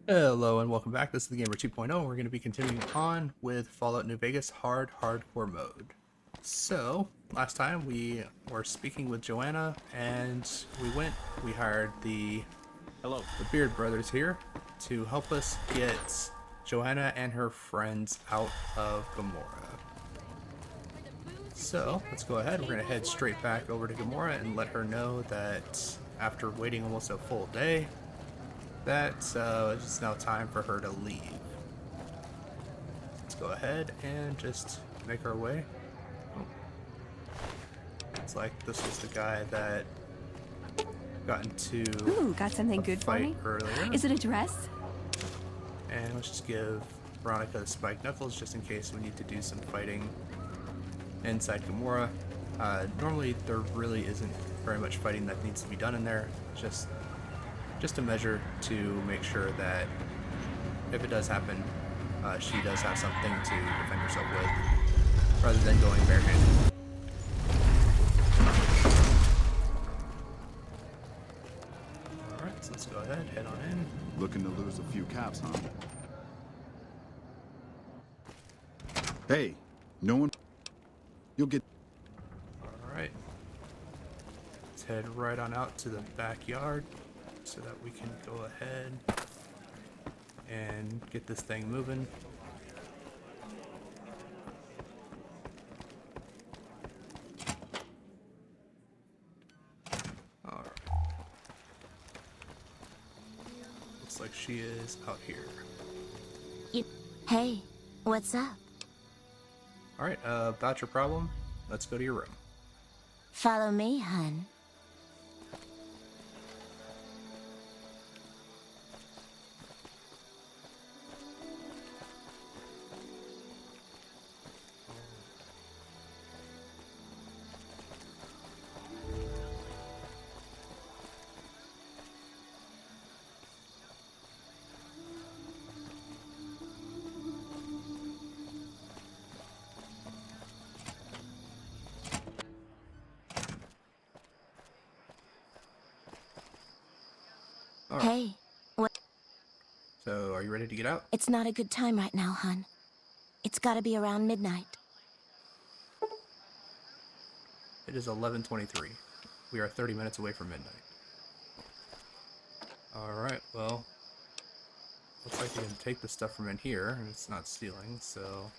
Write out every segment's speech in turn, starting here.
Hello and welcome back. This is the Gamer 2.0. We're going to be continuing on with Fallout New Vegas Hardcore mode. So, last time we were speaking with Joanna and we hired the Hello. Beard Brothers here to help us get Joanna and her friends out of Gomorrah. So, let's go ahead. We're going to head straight back over to Gomorrah and let her know that after waiting almost a full day, that it's now time for her to leave. Let's go ahead and just make our way. Oh. It's like this was the guy that got into got something good for me? earlier. Is it a dress? And let's just give Veronica the spiked knuckles just in case we need to do some fighting inside Gomorrah. Normally there really isn't very much fighting that needs to be done in there. Just a measure to make sure that if it does happen, she does have something to defend herself with, rather than going barehanded. Alright, so let's go ahead, head on in. Looking to lose a few caps, huh? Hey, no one... You'll get... Alright. Let's head right on out to the backyard so that we can go ahead and get this thing moving. Alright. Looks like she is out here. Hey, what's up? Alright, about your problem, let's go to your room. Follow me, hun. Alright. Hey, what? So, are you ready to get out? It's not a good time right now, hun. It's gotta be around midnight. It is 11:23. We are 30 minutes away from midnight. Alright, well, looks like we can take the stuff from in here, and it's not stealing, so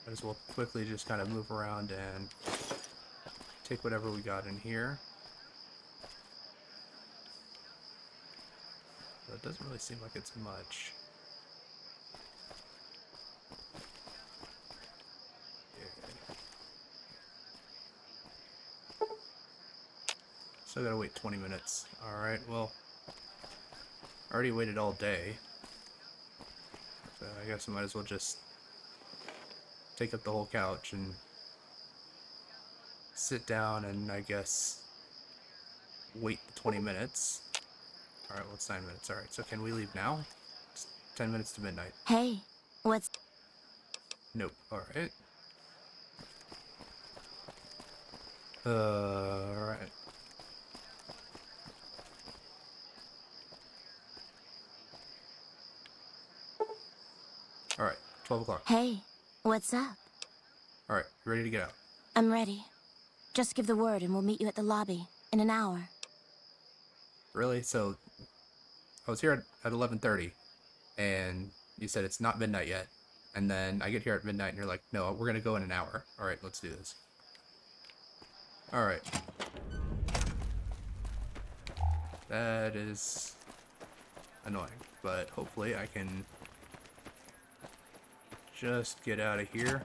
might as well quickly just kind of move around and take whatever we got in here. So it doesn't really seem like it's much. Still gotta wait 20 minutes. Alright, well, I already waited all day. So I guess I might as well just take up the whole couch and sit down and I guess wait the 20 minutes. Alright, well it's 9 minutes. Alright, so can we leave now? It's 10 minutes to midnight. Hey, what's... Nope. Alright. Alright. Alright, 12 o'clock. Hey, what's up? Alright, you ready to get out? I'm ready. Just give the word and we'll meet you at the lobby in an hour. Really? So, I was here at 11:30, and you said it's not midnight yet, and then I get here at midnight, and you're like, no, we're gonna go in an hour. Alright, let's do this. Alright. That is annoying, but hopefully I can just get out of here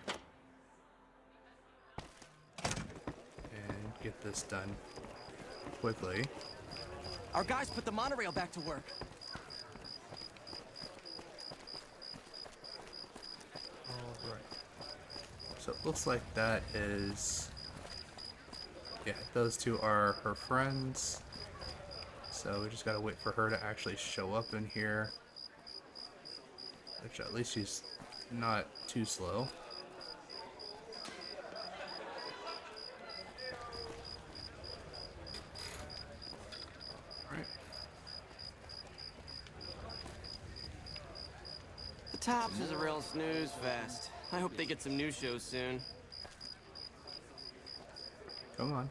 and get this done quickly. Our guys put the monorail back to work. Alright. So it looks like that is... Yeah, those two are her friends. So we just gotta wait for her to actually show up in here. Which at least she's not too slow. Alright. Tops is a real snooze fest. I hope they get some new shows soon. Come on.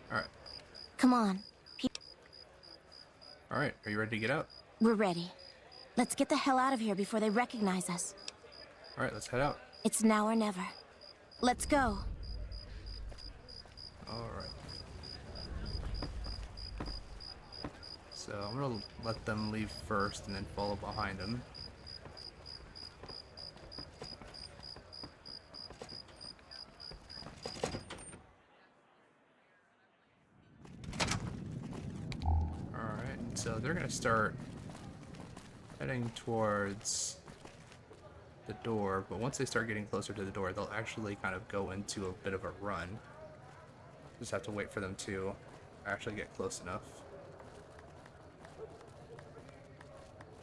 Alright. Come on. Alright, are you ready to get out? We're ready. Let's get the hell out of here before they recognize us. Alright, let's head out. It's now or never. Let's go. Alright. So I'm gonna let them leave first and then follow behind them. Alright, so they're gonna start heading towards the door, but once they start getting closer to the door, they'll actually kind of go into a bit of a run. Just have to wait for them to actually get close enough.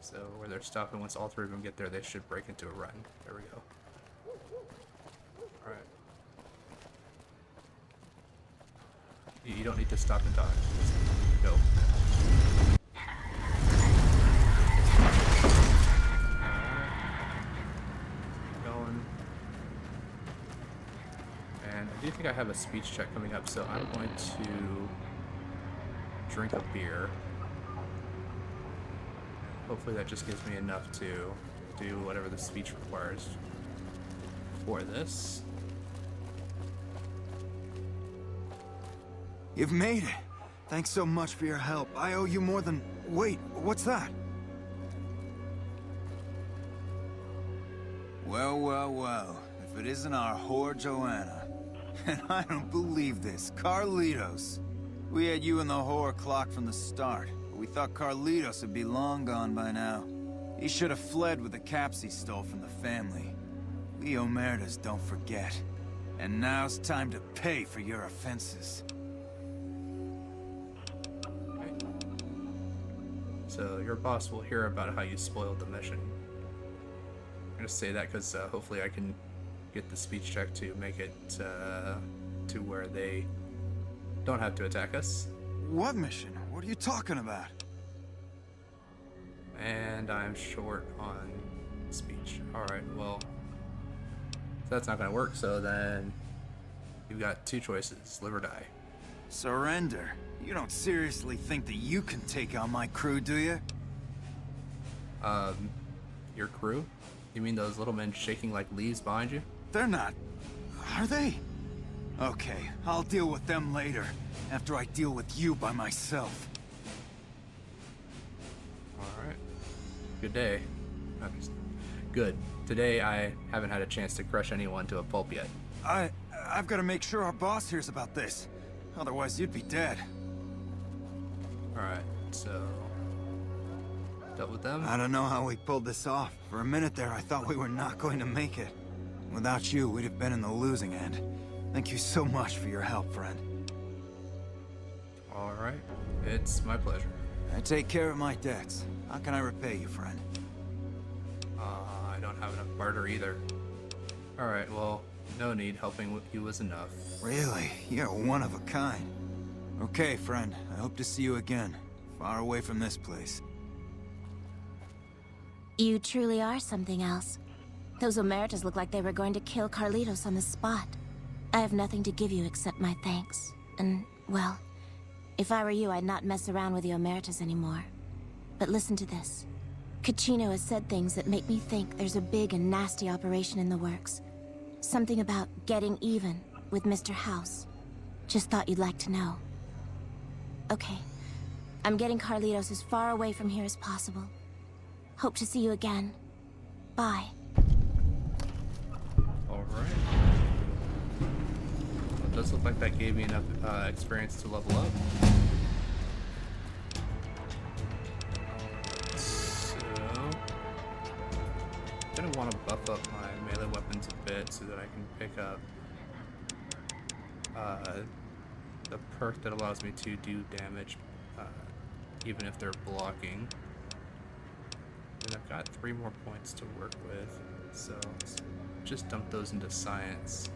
So where they're stopping, once all three of them get there, they should break into a run. There we go. Alright. You don't need to stop and talk. Just go. Going. And I do think I have a speech check coming up, so I'm going to drink a beer. Hopefully that just gives me enough to do whatever the speech requires for this. You've made it. Thanks so much for your help. I owe you more than... Wait, what's that? Well, well, well. If it isn't our whore Joanna. And I don't believe this. Carlitos. We had you in the whore clock from the start. But we thought Carlitos would be long gone by now. He should have fled with the caps he stole from the family. We Omertas don't forget. And now's time to pay for your offenses. So your boss will hear about how you spoiled the mission. I'm gonna say that because hopefully I can get the speech check to make it to where they don't have to attack us. What mission? What are you talking about? And I'm short on speech. Alright, well, that's not gonna work, so then you've got two choices, live or die. Surrender? You don't seriously think that you can take on my crew, do you? Your crew? You mean those little men shaking like leaves behind you? They're not... Are they? Okay, I'll deal with them later, after I deal with you by myself. Alright. Good day. Good. Today I haven't had a chance to crush anyone to a pulp yet. I've got to make sure our boss hears about this. Otherwise, you'd be dead. Alright, so... dealt with them? I don't know how we pulled this off. For a minute there, I thought we were not going to make it. Without you, we'd have been in the losing end. Thank you so much for your help, friend. Alright. It's my pleasure. I take care of my debts. How can I repay you, friend? I don't have enough barter either. Alright, well, no need. Helping you was enough. Really? You're one of a kind. Okay, friend. I hope to see you again. Far away from this place. You truly are something else. Those Omertas look like they were going to kill Carlitos on the spot. I have nothing to give you except my thanks. And, well, if I were you, I'd not mess around with the Omertas anymore. But listen to this. Kachino has said things that make me think there's a big and nasty operation in the works. Something about getting even with Mr. House. Just thought you'd like to know. Okay. I'm getting Carlitos as far away from here as possible. Hope to see you again. Bye. Alright. It does look like that gave me enough experience to level up. So... I'm gonna want to buff up my melee weapons a bit so that I can pick up the perk that allows me to do damage even if they're blocking. And I've got 3 more points to work with, so let's just dump those into science.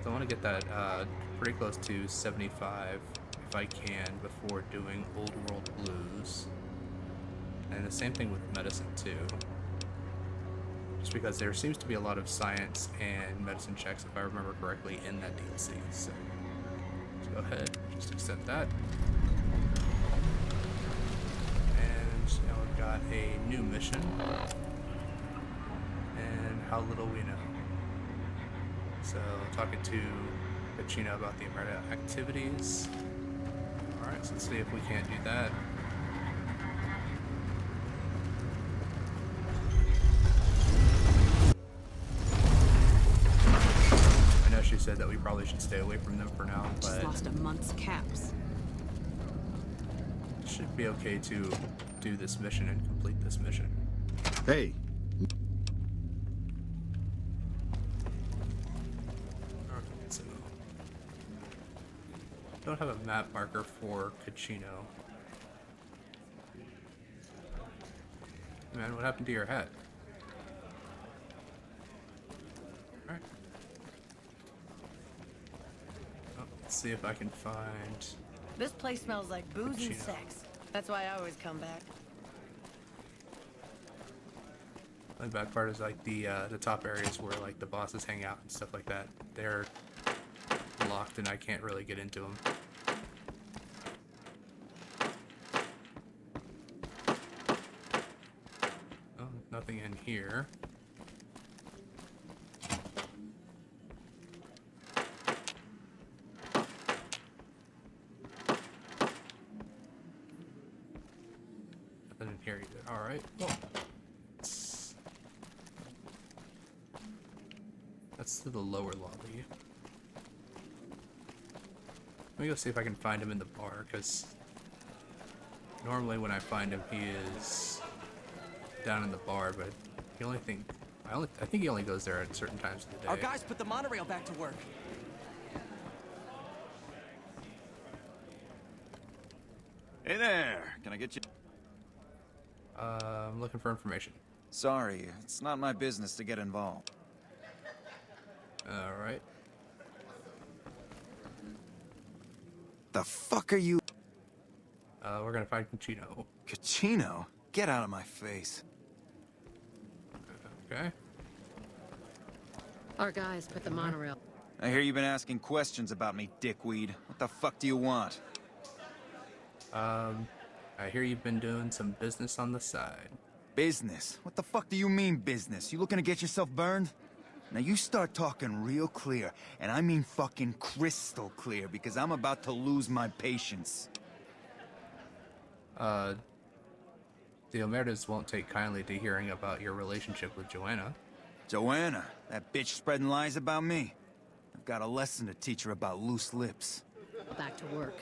So I want to get that pretty close to 75 if I can before doing Old World Blues. And the same thing with medicine too. Just because there seems to be a lot of science and medicine checks, if I remember correctly, in that DLC. So let's go ahead, just accept that. And now we've got a new mission. And how little we know. So talking to Kachina about the Omerta activities. Alright, so let's see if we can't do that. I know she said that we probably should stay away from them for now, Just but lost a month's caps. it should be okay to do this mission and complete this mission. Hey, Okay, so don't have a map marker for Kachino. Man, what happened to your hat? Alright. Oh, let's see if I can find... This place smells like booze and Cappuccino. sex. That's why I always come back. The bad part is like the top areas where like the bosses hang out and stuff like that. They're locked and I can't really get into them. Oh, nothing in here. Nothing in here either. All right. Well, that's to the lower lobby. Let me go see if I can find him in the bar, because normally when I find him, he is down in the bar. But he only I think he only goes there at certain times of the day. Our guys put the monorail back to work. Hey there, can I get you? I'm looking for information. Sorry, it's not my business to get involved. All right. The fuck are you? We're gonna find Kachino. Kachino? Get out of my face. Okay. Our guys put the monorail. I hear you've been asking questions about me, dickweed. What the fuck do you want? I hear you've been doing some business on the side. Business? What the fuck do you mean business? You looking to get yourself burned? Now you start talking real clear, and I mean fucking crystal clear, because I'm about to lose my patience. The Omertas won't take kindly to hearing about your relationship with Joanna. Joanna, that bitch spreading lies about me. I've got a lesson to teach her about loose lips. Back to work.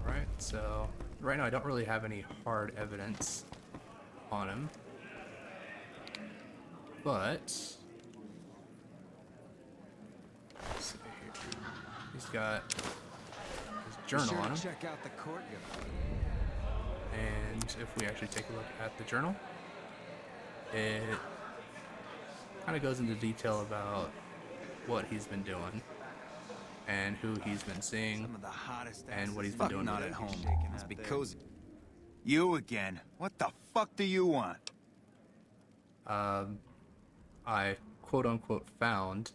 Right, so right now I don't really have any hard evidence on him. But let's see here. He's got his journal on him. Check out the courtyard. And if we actually take a look at the journal, it kind of goes into detail about what he's been doing and who he's been seeing Some of the hottest and what he's been fuck doing not with at it. home. Must be cozy. You again? What the fuck do you want? I quote unquote found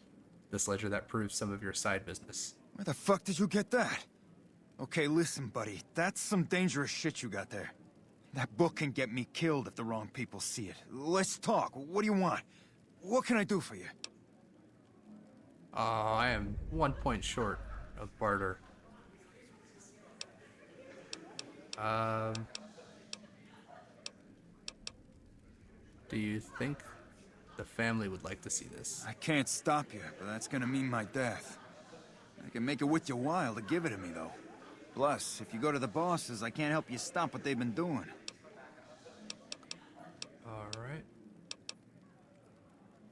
this ledger that proves some of your side business. Where the fuck did you get that? Okay, listen, buddy. That's some dangerous shit you got there. That book can get me killed if the wrong people see it. Let's talk. What do you want? What can I do for you? I am 1 point short of barter. Do you think the family would like to see this? I can't stop you, but that's gonna mean my death. I can make it worth your while to give it to me, though. Plus, if you go to the bosses, I can't help you stop what they've been doing. Alright.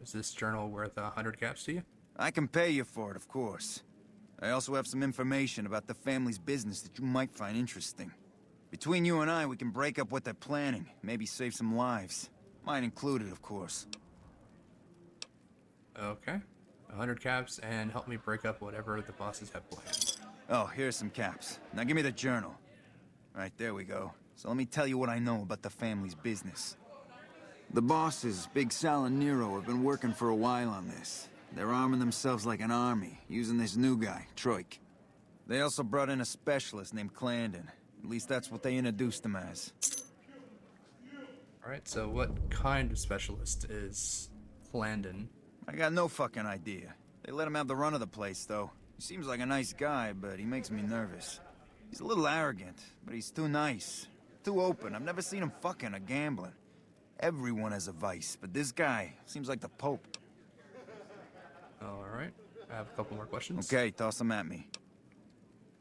Is this journal worth 100 caps to you? I can pay you for it, of course. I also have some information about the family's business that you might find interesting. Between you and I, we can break up what they're planning, maybe save some lives. Mine included, of course. Okay. 100 caps and help me break up whatever the bosses have planned. Oh, here's some caps. Now give me the journal. Right, there we go. so let me tell you what I know about the family's business. The bosses, Big Sal and Nero, have been working for a while on this. They're arming themselves like an army, using this new guy, Troik. They also brought in a specialist named Clandon. At least that's what they introduced him as. Alright, so what kind of specialist is Landon? I got no fucking idea. They let him have the run of the place, though. He seems like a nice guy, but he makes me nervous. He's a little arrogant, but he's too nice. Too open. I've never seen him fucking or gambling. Everyone has a vice, but this guy seems like the Pope. Alright, I have a couple more questions. Okay, toss them at me.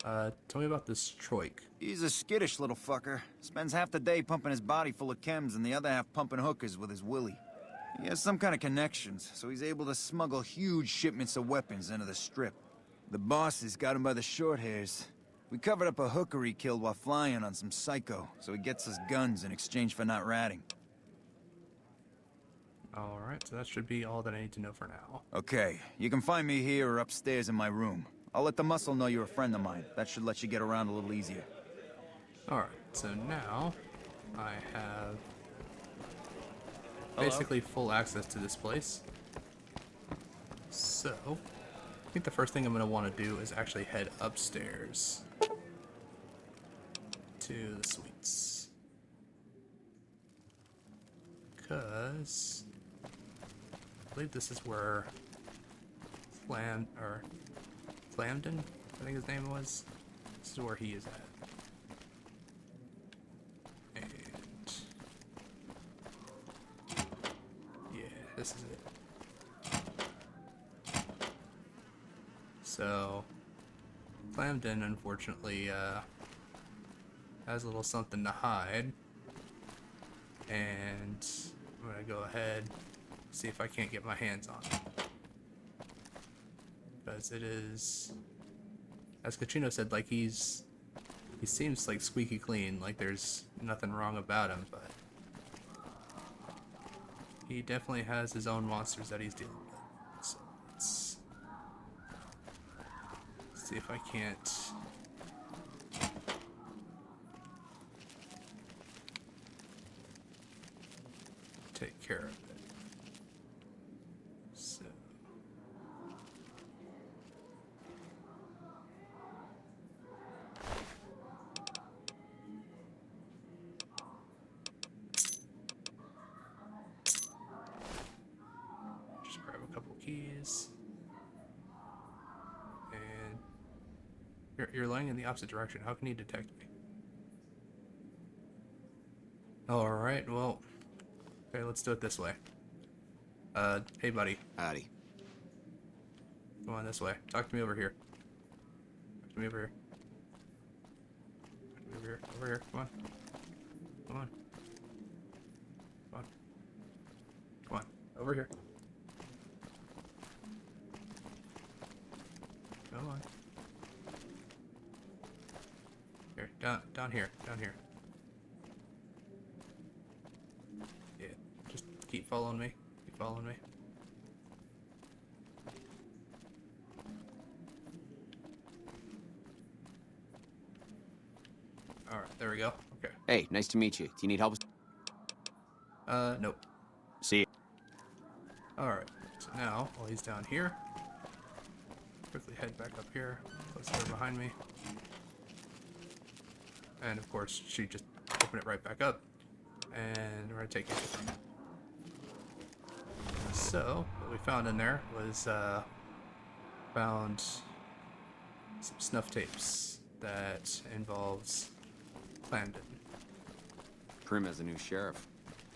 Tell me about this Troik. He's a skittish little fucker. Spends half the day pumping his body full of chems and the other half pumping hookers with his willy. He has some kind of connections, so he's able to smuggle huge shipments of weapons into the Strip. The bosses got him by the short hairs. We covered up a hooker he killed while flying on some psycho, so he gets us guns in exchange for not ratting. Alright, so that should be all that I need to know for now. Okay, you can find me here or upstairs in my room. I'll let the muscle know you're a friend of mine. That should let you get around a little easier. Alright, so now I have basically full access to this place. So, I think the first thing I'm going to want to do is actually head upstairs to the suites. Because I believe this is where Clamden, I think his name was. This is where he is at. And yeah, this is it. So Clamden unfortunately has a little something to hide. And I'm gonna go ahead see if I can't get my hands on it. Because it is, as Cachino said, like he seems like squeaky clean, like there's nothing wrong about him, but he definitely has his own monsters that he's dealing with. So let's see if I can't take care of it. So just grab a couple keys. And you're lying in the opposite direction. How can he detect me? Alright, well, okay, let's do it this way. Hey buddy. Howdy. Come on this way. Talk to me over here. Talk to me over here. Talk to me over here. Over here. Come on. Come on. Come on. Come on. Over here. Come on. Here. Down here. Down here. Yeah. Just keep following me. Keep following me. Alright, there we go. Okay. Hey, nice to meet you. Do you need help? Nope. See you. Alright, so now, while he's down here, quickly head back up here, close the door behind me. And of course, she just open it right back up, and we're gonna take it. So, what we found in there was, found some snuff tapes that involves Clandon. Prim has a new sheriff.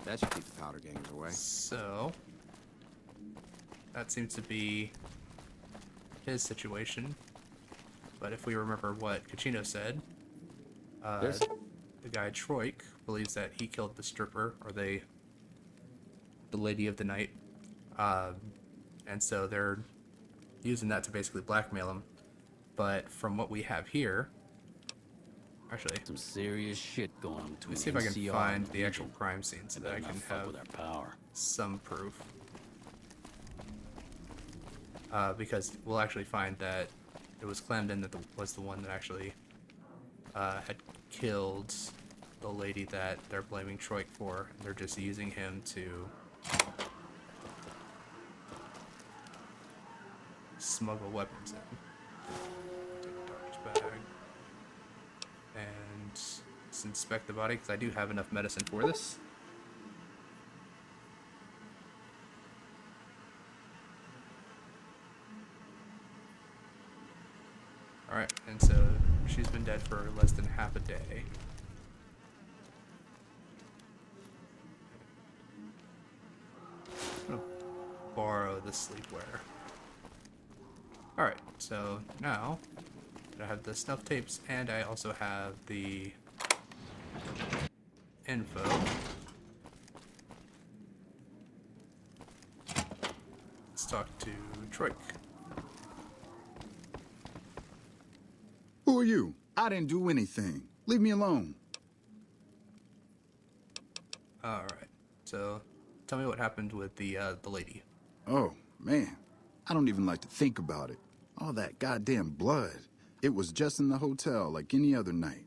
That should keep the powder gangers away. So, that seems to be his situation. But if we remember what Cachino said, the guy Troik believes that he killed the stripper, or the lady of the night. And so they're using that to basically blackmail him. But from what we have here, actually, Some serious shit going on between let's see if I can NCR find and the actual Legion. crime scene so They that I better can not fuck have with our power. some proof. Because we'll actually find that it was Clamden that was the one that actually had killed the lady that they're blaming Troik for. They're just using him to smuggle weapons in. Take the garbage bag. And let's inspect the body, because I do have enough medicine for this. Alright, and so she's been dead for less than half a day. I'm gonna borrow the sleepwear. Alright, so now I have the snuff tapes and I also have the info. Let's talk to Troik. Who are you? I didn't do anything. Leave me alone. Alright, so tell me what happened with the lady. Oh, man. I don't even like to think about it. All that goddamn blood. It was just in the hotel like any other night.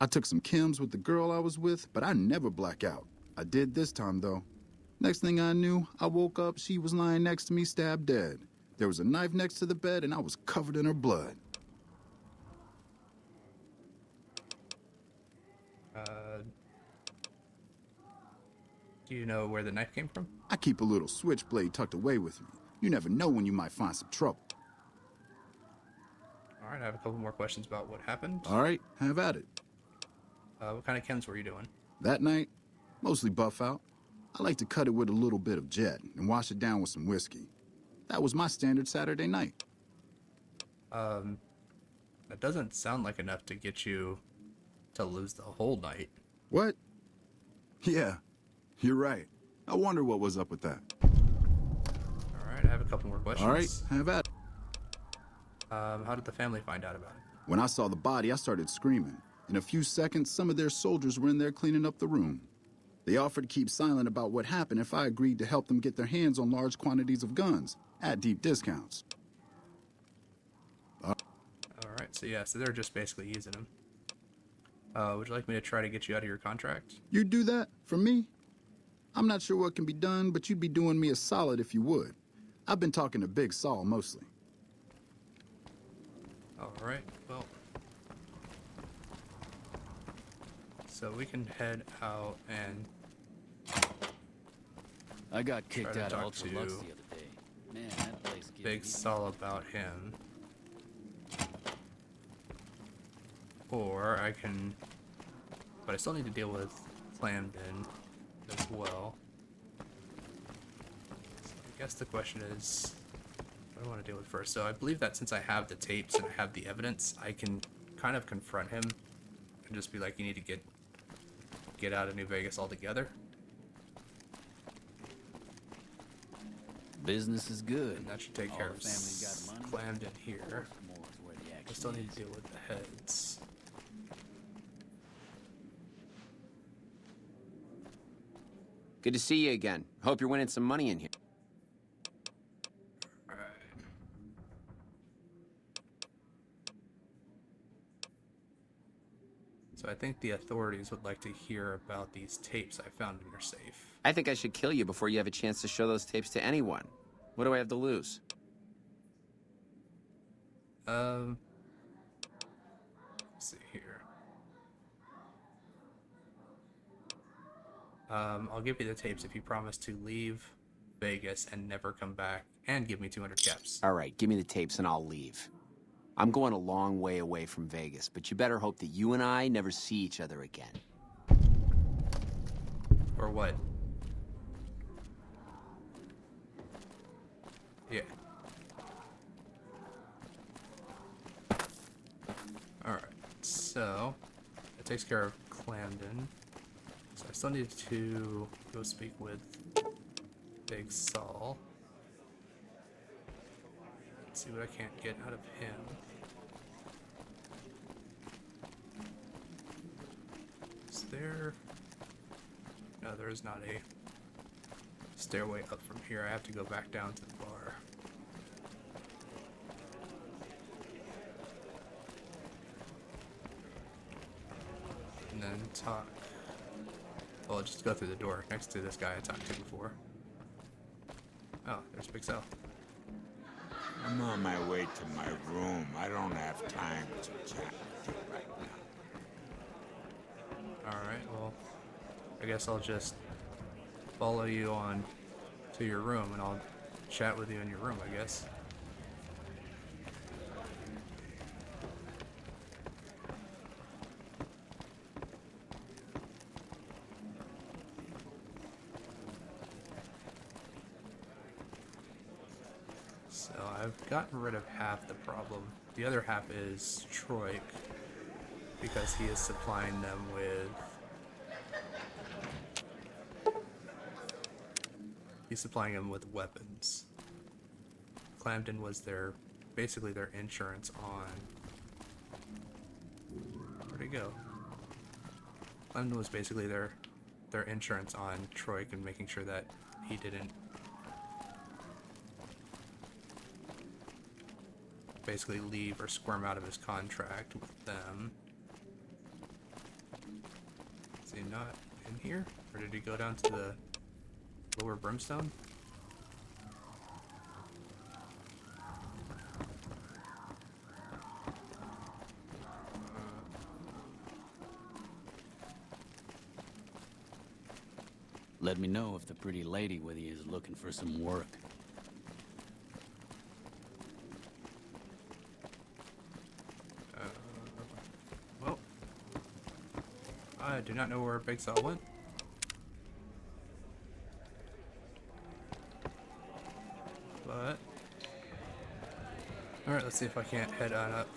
I took some chems with the girl I was with, but I never black out. I did this time, though. Next thing I knew, I woke up, she was lying next to me, stabbed dead. There was a knife next to the bed, and I was covered in her blood. Do you know where the knife came from? I keep a little switchblade tucked away with me. You never know when you might find some trouble. Alright, I have a couple more questions about what happened. All right, have at it. What kind of chems were you doing? That night, mostly buff out. I like to cut it with a little bit of jet and wash it down with some whiskey. That was my standard Saturday night. That doesn't sound like enough to get you to lose the whole night. What? Yeah, you're right. I wonder what was up with that. Alright, I have a couple more questions. All right, have at it. How did the family find out about it? When I saw the body, I started screaming. In a few seconds, some of their soldiers were in there cleaning up the room. They offered to keep silent about what happened if I agreed to help them get their hands on large quantities of guns at deep discounts. Alright, so yeah, so they're just basically using him. Would you like me to try to get you out of your contract? You'd do that for me? I'm not sure what can be done, but you'd be doing me a solid if you would. I've been talking to Big Saul mostly. Alright, well. So we can head out and I got kicked Try to out of talk Ultra to Lux the other day. Man, that place gives Big me... Saul about him. Or I can... But I still need to deal with Clamden as well. So I guess the question is, what do I want to deal with first? So I believe that since I have the tapes and I have the evidence, I can kind of confront him and just be like, you need to get out of New Vegas altogether. Business is good. And that should take All care the of family's got money. Clamden here. More is where the I action still need is. to deal with the heads. Good to see you again. Hope you're winning some money in here. Alright. So I think the authorities would like to hear about these tapes I found in your safe. I think I should kill you before you have a chance to show those tapes to anyone. What do I have to lose? Let's see here. I'll give you the tapes if you promise to leave Vegas and never come back, and give me 200 caps. All right, give me the tapes and I'll leave. I'm going a long way away from Vegas, but you better hope that you and I never see each other again. Or what? Yeah. Alright, so that takes care of Clamden. So I still need to go speak with Big Saul. Let's see what I can't get out of him. Is there... No, there is not a stairway up from here. I have to go back down to the bar. then talk. Well, just go through the door next to this guy I talked to before. Oh, there's Big Sal. I'm on my way to my room. I don't have time to chat with you right now. Alright, well, I guess I'll just follow you on to your room and I'll chat with you in your room, I guess. So I've gotten rid of half the problem. The other half is Troik, because he is supplying them with... He's supplying them with weapons. Clamden was basically their insurance on... Where'd he go? Clamden was basically their insurance on Troik and making sure that he didn't basically leave or squirm out of his contract with them. Is he not in here? Or did he go down to the lower Brimstone? Let me know if the pretty lady with you is looking for some work. Well, I do not know where Big Sal went. But, alright, let's see if I can't head on up.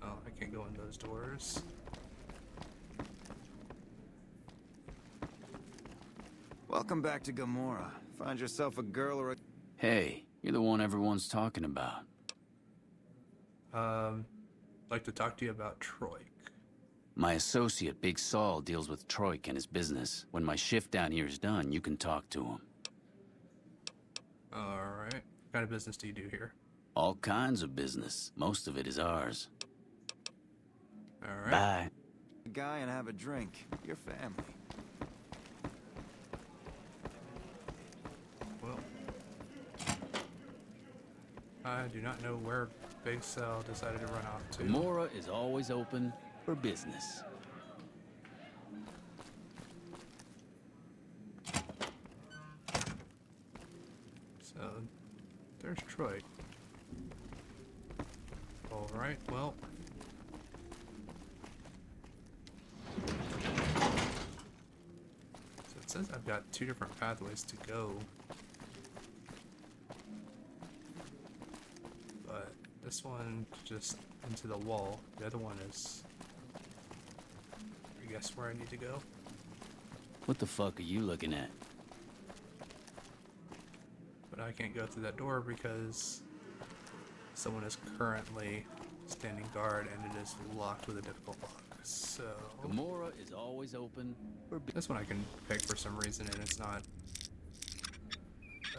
Oh, I can't go in those doors. Welcome back to Gamora. Find yourself a girl or a... Hey, you're the one everyone's talking about. I'd like to talk to you about Troik. My associate, Big Saul, deals with Troik and his business. When my shift down here is done, you can talk to him. Alright. What kind of business do you do here? All kinds of business. Most of it is ours. Alright. Bye. guy and have a drink. Your family. Well, I do not know where Big Sal decided to run off to. Gamora is always open for business. So, there's Troy. Alright, well. So it says I've got two different pathways to go. But this one just into the wall. The other one is, I guess, where I need to go. What the fuck are you looking at? But I can't go through that door because someone is currently standing guard and it is locked with a difficult lock. So Gamora is always open for business. this one I can pick for some reason and it's not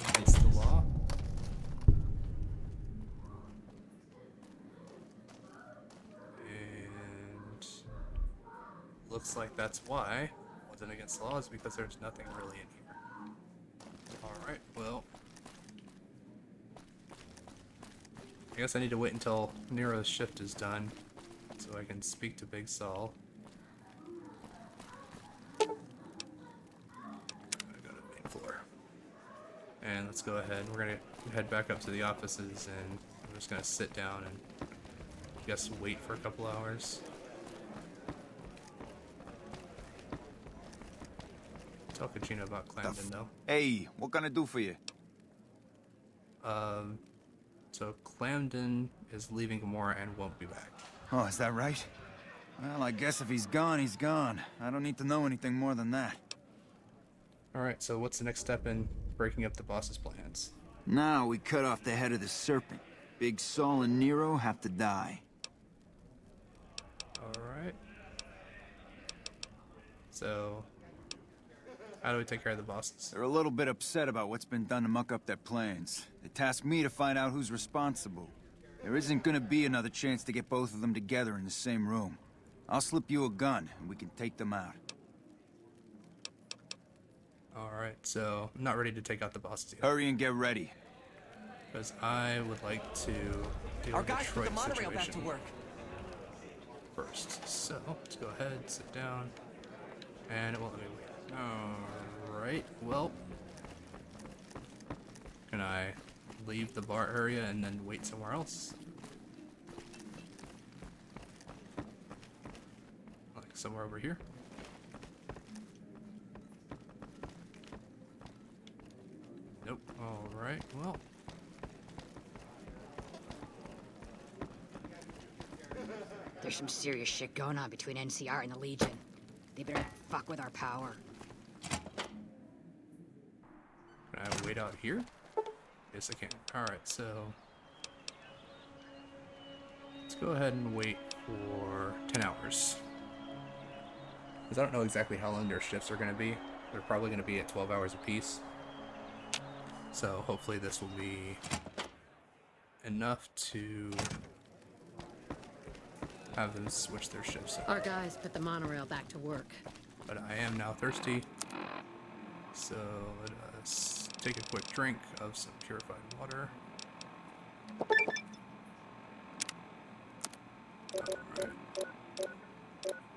against the law. And looks like that's why it wasn't against the law, is because there's nothing really in here. Alright, well, I guess I need to wait until Nero's shift is done so I can speak to Big Saul. I go to the main floor. And let's go ahead. We're gonna head back up to the offices and I'm just gonna sit down and I guess wait for a couple hours. Tell Kachina about Clamden though. Hey, what can I do for you? So Clamden is leaving Gamora and won't be back. Oh, is that right? Well, I guess if he's gone, he's gone. I don't need to know anything more than that. Alright, so what's the next step in breaking up the boss's plans? Now we cut off the head of the serpent. Big Saul and Nero have to die. Alright. So, how do we take care of the bosses? They're a little bit upset about what's been done to muck up their plans. They tasked me to find out who's responsible. There isn't gonna be another chance to get both of them together in the same room. I'll slip you a gun, and we can take them out. Alright, so I'm not ready to take out the bosses yet. Hurry and get ready. Because I would like to deal with the Detroit situation first. So, let's go ahead, sit down, and it won't let me wait. Alright, well, can I leave the bar area and then wait somewhere else? Like somewhere over here? Nope. Alright, well. There's some serious shit going on between NCR and the Legion. They better fuck with our power. Can I wait out here? Yes, I can. Alright, so let's go ahead and wait for 10 hours. Because I don't know exactly how long their shifts are going to be. They're probably going to be at 12 hours apiece. So hopefully this will be enough to have them switch their shifts out. Our guys put the monorail back to work. But I am now thirsty. So let us take a quick drink of some purified water. Alright.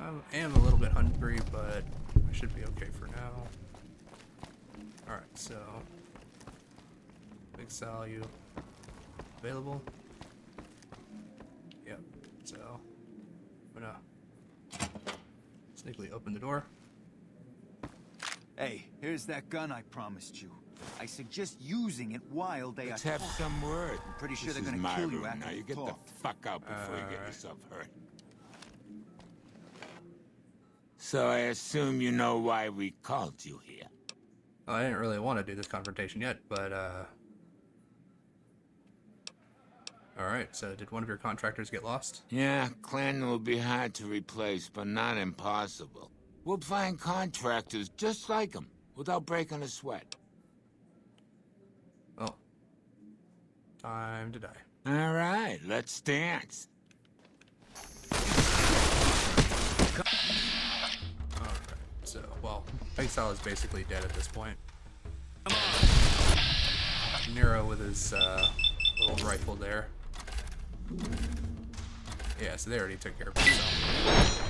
I am a little bit hungry, but I should be okay for now. Alright, so Big Sal, you available? Yep, so I'm gonna sneakily open the door. Hey, here's that gun I promised you. I suggest using it while they Let's are have talking. some word. I'm pretty sure This they're is gonna my kill you room. after Now you you get talk. the fuck out before you get yourself hurt. So I assume you know why we called you here. Well, I didn't really want to do this confrontation yet, but alright, so did one of your contractors get lost? Yeah, Clan will be hard to replace, but not impossible. We'll find contractors just like him, without breaking a sweat. Well, time to die. All right, let's dance. Alright, so, well, Big Sal is basically dead at this point. Nero with his little rifle there. Yeah, so they already took care of himself.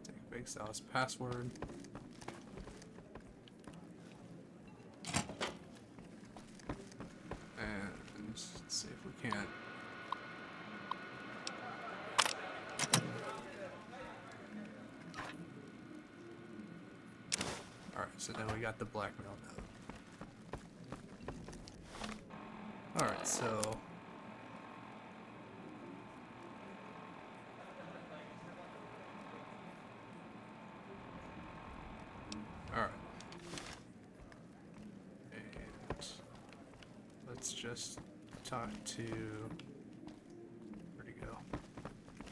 Take Big Sal's password. And let's see if we can't. Alright, so then we got the blackmail note. Alright, so alright. And let's just talk to where'd he go?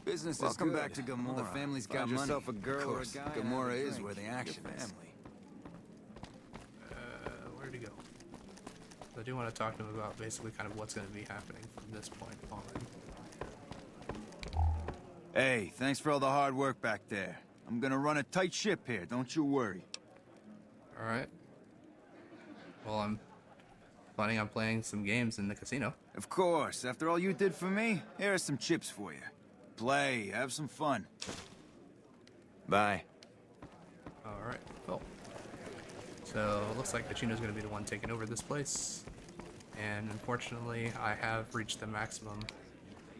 Business Welcome is good. back to Gamora. Well, the family's got Find money. yourself a girl Of or a course, guy and have Gamora a is drink. where the Your action is. family. Where'd he go? I do want to talk to him about basically kind of what's going to be happening from this point on. Hey, thanks for all the hard work back there. I'm gonna run a tight ship here, don't you worry. Alright. Well, I'm planning on playing some games in the casino. Of course, after all you did for me, here are some chips for you. Play, have some fun. Bye. Alright, cool. So, it looks like Pacino's going to be the one taking over this place. And unfortunately, I have reached the maximum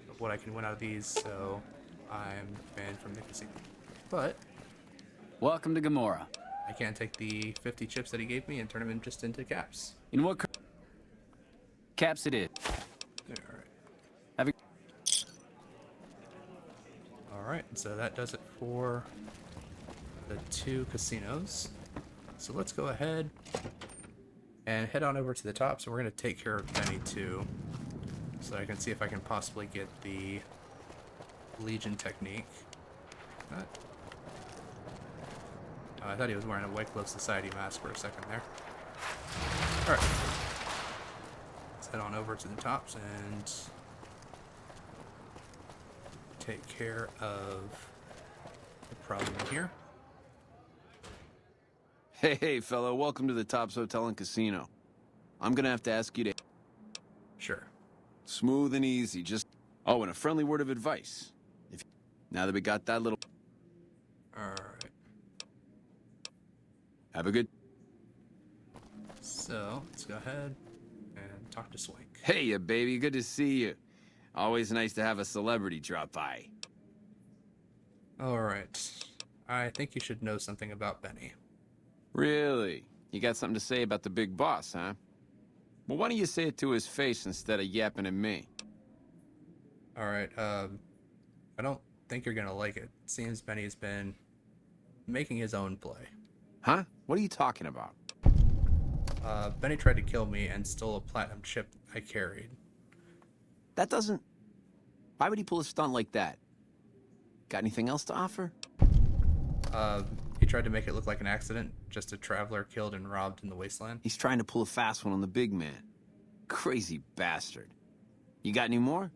of what I can win out of these, so I'm banned from the casino. But Welcome to Gamora. I can't take the 50 chips that he gave me and turn them in just into caps. In what caps it is? Alright. Have a Alright, so that does it for the 2 casinos. So let's go ahead and head on over to the top. So we're going to take care of Benny too, so that I can see if I can possibly get the Legion technique. Oh, I thought he was wearing a White Glove Society mask for a second there. Alright. Let's head on over to the tops and take care of the problem here. Hey, fellow, welcome to the Tops Hotel and Casino. I'm gonna have to ask you to... Sure. Smooth and easy, just... Oh, and a friendly word of advice. Now that we got that little... Alright. Have a good... So, let's go ahead and talk to Swank. Hey, ya baby, good to see you. Always nice to have a celebrity drop by. Alright. I think you should know something about Benny. Really? You got something to say about the big boss, huh? Well, why don't you say it to his face instead of yapping at me? Alright, I don't think you're gonna like it. Seems Benny's been making his own play. Huh? What are you talking about? Benny tried to kill me and stole a platinum chip I carried. That doesn't... Why would he pull a stunt like that? Got anything else to offer? He tried to make it look like an accident, just a traveler killed and robbed in the wasteland. He's trying to pull a fast one on the big man. Crazy bastard. You got any more?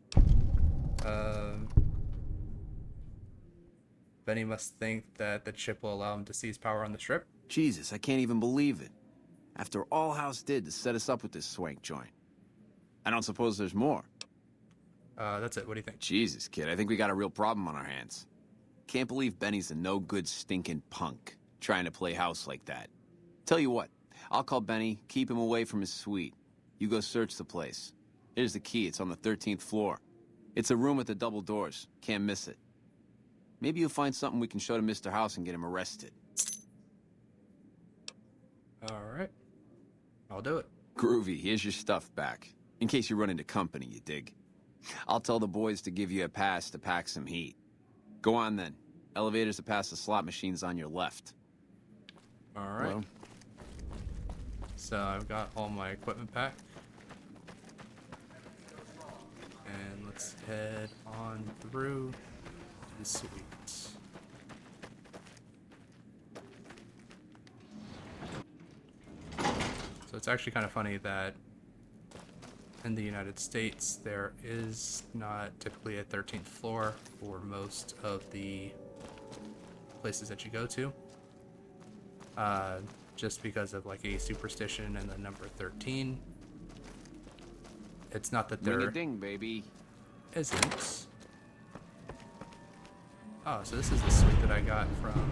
Benny must think that the chip will allow him to seize power on the strip. Jesus, I can't even believe it. After all House did to set us up with this swank joint. I don't suppose there's more. That's it. What do you think? Jesus, kid, I think we got a real problem on our hands. Can't believe Benny's a no-good stinking punk, trying to play house like that. Tell you what, I'll call Benny, keep him away from his suite. You go search the place. Here's the key, it's on the 13th floor. It's a room with the double doors, can't miss it. Maybe you'll find something we can show to Mr. House and get him arrested. Alright. I'll do it. Groovy, here's your stuff back. In case you run into company, you dig. I'll tell the boys to give you a pass to pack some heat. Go on then. Elevators to pass the slot machines on your left. Alright. Hello? So I've got all my equipment back. And let's head on through to the suite. So it's actually kind of funny that in the United States there is not typically a 13th floor for most of the places that you go to. Just because of like a superstition and the number 13. It's not that there Ring-a-ding, baby. isn't. Oh, so this is the suite that I got from...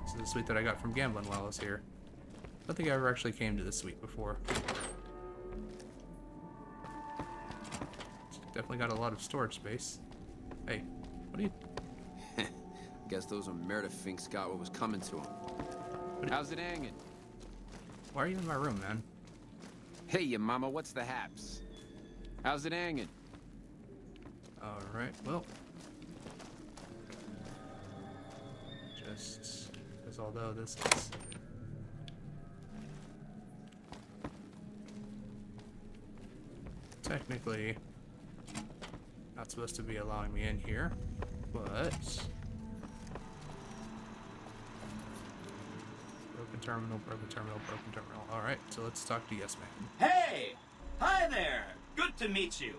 This is the suite that I got from gambling while I was here. I don't think I ever actually came to this suite before. It's definitely got a lot of storage space. Hey, what are you... Guess those Omerta finks got what was coming to them. How's it hanging? Why are you in my room, man? Hey, ya mama, what's the haps? How's it hanging? Alright, well. Just because although this is... technically not supposed to be allowing me in here, but... Broken terminal, broken terminal, broken terminal. Alright, so let's talk to Yes Man. Hey! Hi there! Good to meet you.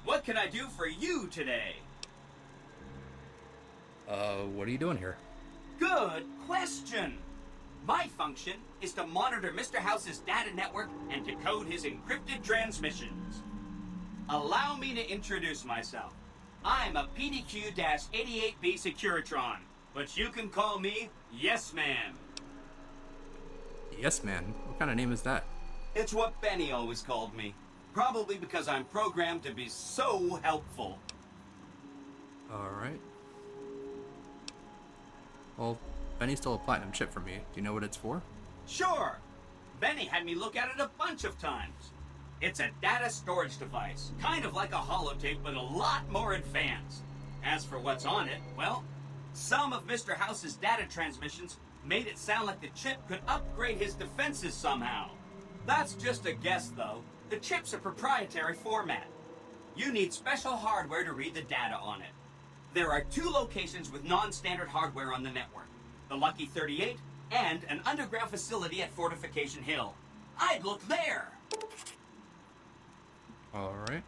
What can I do for you today? What are you doing here? Good question! My function is to monitor Mr. House's data network and decode his encrypted transmissions. Allow me to introduce myself. I'm a PDQ-88B Securitron, but you can call me Yes Man. Yes Man? What kind of name is that? It's what Benny always called me. Probably because I'm programmed to be so helpful. Alright. Well, Benny stole a platinum chip from me. Do you know what it's for? Sure. Benny had me look at it a bunch of times. It's a data storage device, kind of like a holotape, but a lot more advanced. As for what's on it, well, some of Mr. House's data transmissions made it sound like the chip could upgrade his defenses somehow. That's just a guess, though. The chip's a proprietary format. You need special hardware to read the data on it. There are 2 locations with non-standard hardware on the network. The Lucky 38 and an underground facility at Fortification Hill. I'd look there! Alright.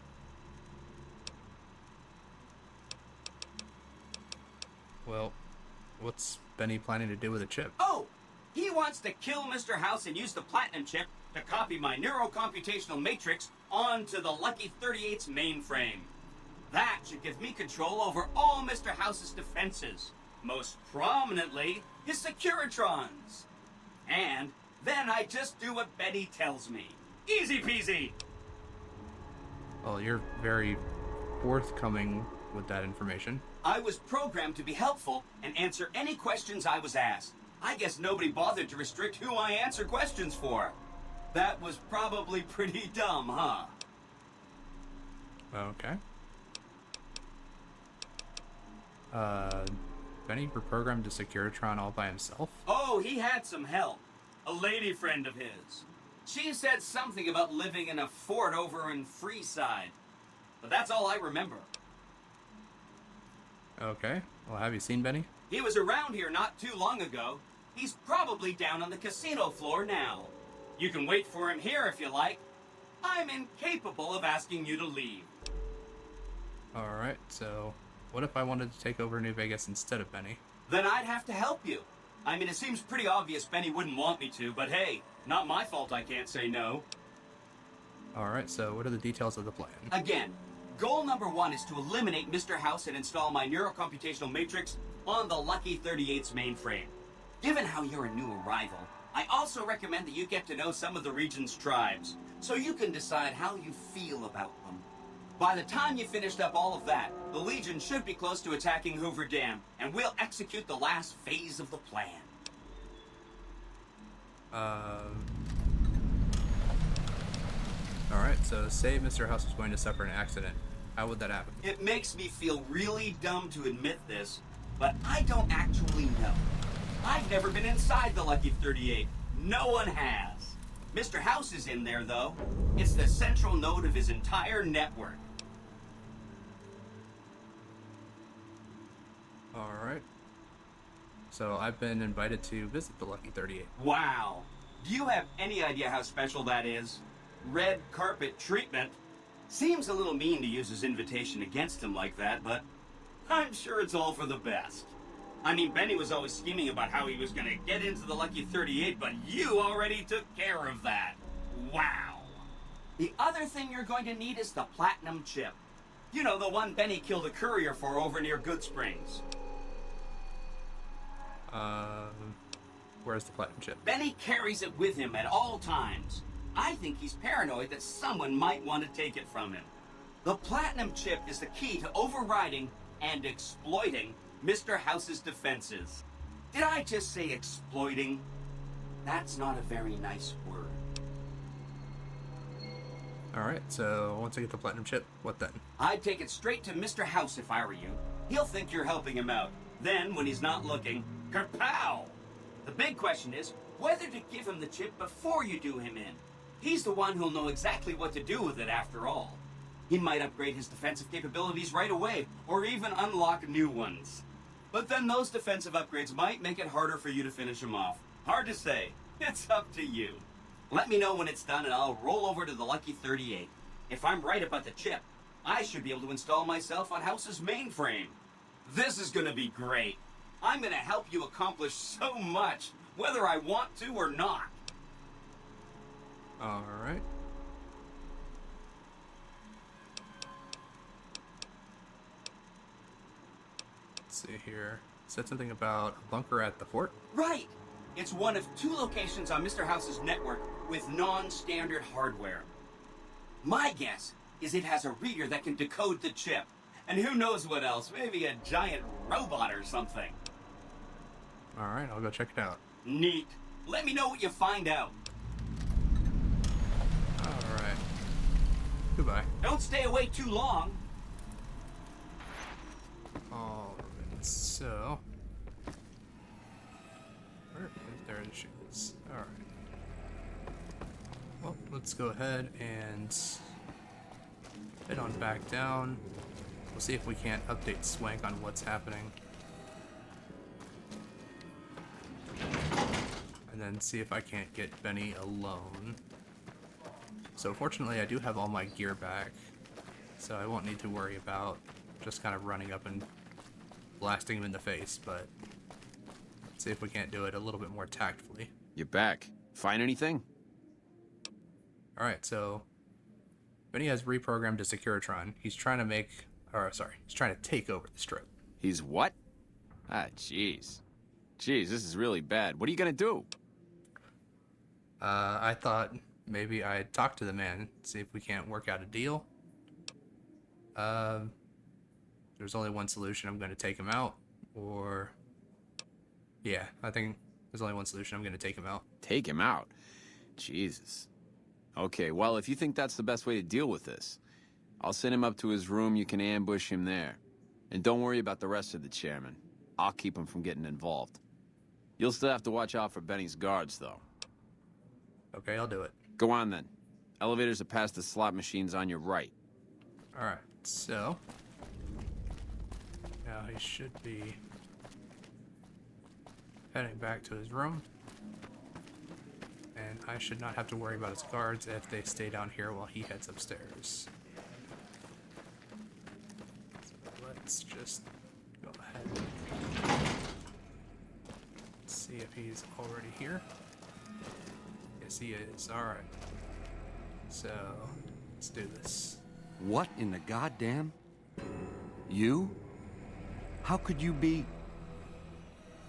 Well, what's Benny planning to do with the chip? Oh! He wants to kill Mr. House and use the Platinum chip to copy my neurocomputational matrix onto the Lucky 38's mainframe. That should give me control over all Mr. House's defenses. Most prominently, his Securitrons. And then I just do what Benny tells me. Easy peasy! Well, you're very forthcoming with that information. I was programmed to be helpful and answer any questions I was asked. I guess nobody bothered to restrict who I answer questions for. That was probably pretty dumb, huh? Okay. Benny reprogrammed a Securitron all by himself? Oh, he had some help. A lady friend of his. She said something about living in a fort over in Freeside. But that's all I remember. Okay. Well, have you seen Benny? He was around here not too long ago. He's probably down on the casino floor now. You can wait for him here if you like. I'm incapable of asking you to leave. Alright, so what if I wanted to take over New Vegas instead of Benny? Then I'd have to help you. I mean, it seems pretty obvious Benny wouldn't want me to, but hey, not my fault I can't say no. Alright, so what are the details of the plan? Again, goal number 1 is to eliminate Mr. House and install my neurocomputational matrix on the Lucky 38's mainframe. Given how you're a new arrival, I also recommend that you get to know some of the region's tribes, so you can decide how you feel about them. By the time you finished up all of that, the Legion should be close to attacking Hoover Dam, and we'll execute the last phase of the plan. Alright, so say Mr. House was going to suffer an accident. How would that happen? It makes me feel really dumb to admit this, but I don't actually know. I've never been inside the Lucky 38. No one has. Mr. House is in there, though. It's the central node of his entire network. Alright. So I've been invited to visit the Lucky 38. Wow. Do you have any idea how special that is? Red carpet treatment. Seems a little mean to use his invitation against him like that, but I'm sure it's all for the best. I mean, Benny was always scheming about how he was going to get into the Lucky 38, but you already took care of that. Wow. The other thing you're going to need is the Platinum chip. You know, the one Benny killed a courier for over near Good Springs. Where's the Platinum chip? Benny carries it with him at all times. I think he's paranoid that someone might want to take it from him. The Platinum chip is the key to overriding and exploiting Mr. House's defenses. Did I just say exploiting? That's not a very nice word. Alright, so once I get the Platinum chip, what then? I'd take it straight to Mr. House if I were you. He'll think you're helping him out. Then, when he's not looking, kerpow! The big question is whether to give him the chip before you do him in. He's the one who'll know exactly what to do with it after all. He might upgrade his defensive capabilities right away, or even unlock new ones. But then those defensive upgrades might make it harder for you to finish him off. Hard to say. It's up to you. Let me know when it's done and I'll roll over to the Lucky 38. If I'm right about the chip, I should be able to install myself on House's mainframe. This is gonna be great. I'm gonna help you accomplish so much, whether I want to or not. Alright. Let's see here. Said something about a bunker at the fort? Right! It's one of 2 locations on Mr. House's network with non-standard hardware. My guess is it has a reader that can decode the chip. And who knows what else, maybe a giant robot or something. Alright, I'll go check it out. Neat. Let me know what you find out. Alright. Goodbye. Don't stay away too long. Alright, so... There she is. Alright. Well, let's go ahead and head on back down. We'll see if we can't update Swank on what's happening. And then see if I can't get Benny alone. So fortunately I do have all my gear back, so I won't need to worry about just kind of running up and blasting him in the face, but see if we can't do it a little bit more tactfully. You're back. Find anything? Alright, so Benny has reprogrammed a Securitron. He's trying to he's trying to take over the Strip. He's what? Ah, jeez. Jeez, this is really bad. What are you gonna do? I thought maybe I'd talk to the man, see if we can't work out a deal. There's only one solution. I'm going to take him out, or... Yeah, I think there's only one solution. I'm going to take him out. Take him out? Jesus. Okay, well, if you think that's the best way to deal with this, I'll send him up to his room. You can ambush him there. And don't worry about the rest of the chairman. I'll keep him from getting involved. You'll still have to watch out for Benny's guards, though. Okay, I'll do it. Go on, then. Elevators are past the slot machines on your right. Alright, so... Now he should be heading back to his room. And I should not have to worry about his guards if they stay down here while he heads upstairs. So let's just go ahead. See if he's already here. Yes, he is. Alright. So, let's do this. What in the goddamn? You? How could you be...